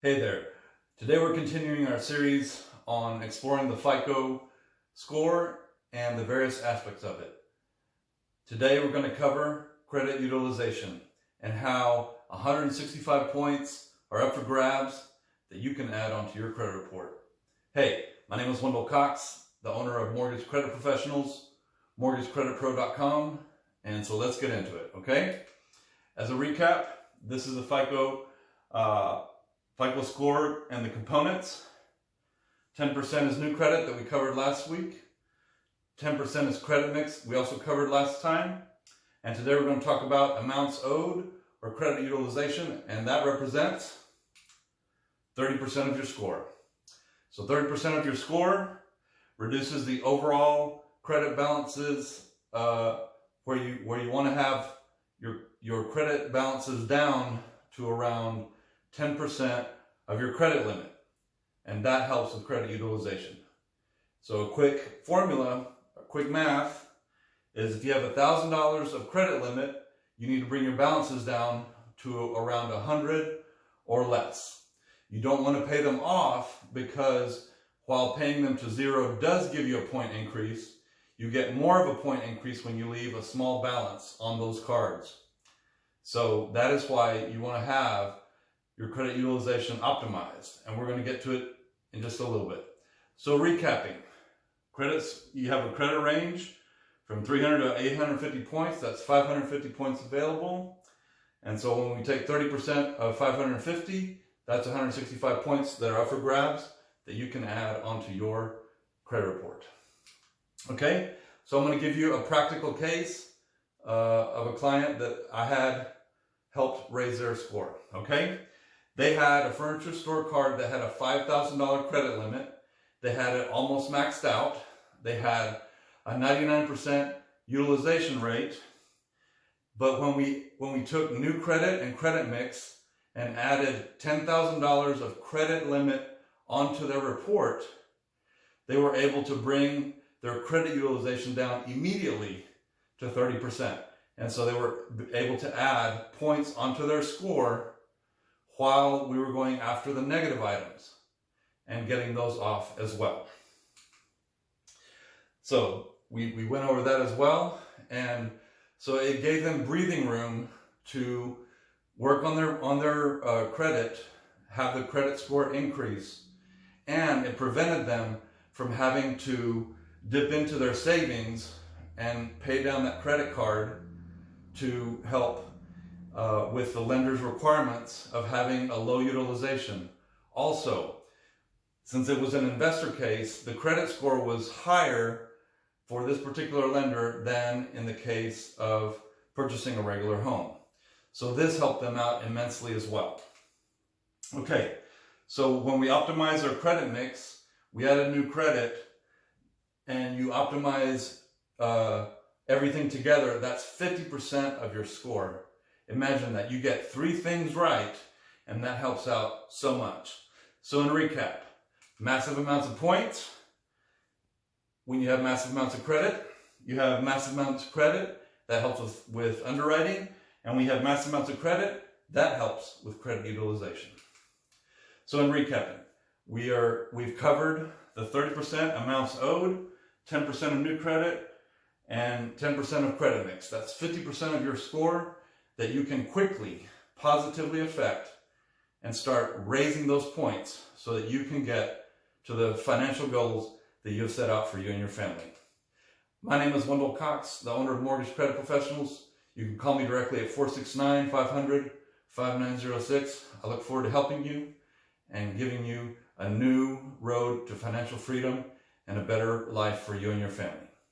Hey there. Today we're continuing our series on exploring the FICO score and the various aspects of it. Today we're going to cover credit utilization and how 165 points are up for grabs that you can add onto your credit report. Hey, my name is Wendell Cox, the owner of Mortgage Credit Professionals, mortgagecreditpro.com, and so let's get into it, okay? As a recap, this is the FICO score and the components. 10% is new credit that we covered last week. 10% is credit mix we also covered last time. And today we're going to talk about amounts owed or credit utilization, and that represents 30% of your score. So 30% of your score reduces the overall credit balances where you want to have your credit balances down to around 10% of your credit limit, and that helps with credit utilization. So a quick formula, a quick math, is if you have $1,000 of credit limit, you need to bring your balances down to around 100 or less. You don't want to pay them off because while paying them to zero does give you a point increase, you get more of a point increase when you leave a small balance on those cards. So that is why you want to have your credit utilization optimized, and we're going to get to it in just a little bit. So recapping, credits, you have a credit range from 300 to 850 points. That's 550 points available. And so when we take 30% of 550, that's 165 points that are up for grabs that you can add onto your credit report. Okay, so I'm going to give you a practical case of a client that I had helped raise their score. Okay. They had a furniture store card that had a $5,000 credit limit. They had it almost maxed out. They had a 99% utilization rate. But when we took new credit and credit mix and added $10,000 of credit limit onto their report, they were able to bring their credit utilization down immediately to 30%. And so they were able to add points onto their score while we were going after the negative items and getting those off as well. So we went over that as well, and so it gave them breathing room to work on their credit, have the credit score increase, and it prevented them from having to dip into their savings and pay down that credit card to help with the lender's requirements of having a low utilization. Also, since it was an investor case, the credit score was higher for this particular lender than in the case of purchasing a regular home. So this helped them out immensely as well. Okay, so when we optimize our credit mix, we added new credit, and you optimize everything together, that's 50% of your score. Imagine that you get 3 things right, and that helps out so much. So in recap, massive amounts of points. When you have massive amounts of credit, you have massive amounts of credit. That helps with underwriting. And we have massive amounts of credit. That helps with credit utilization. So in recapping, we've covered the 30% amounts owed, 10% of new credit, and 10% of credit mix. That's 50% of your score that you can quickly, positively affect and start raising those points so that you can get to the financial goals that you've set out for you and your family. My name is Wendell Cox, the owner of Mortgage Credit Professionals. You can call me directly at 469-500-5906. I look forward to helping you and giving you a new road to financial freedom and a better life for you and your family.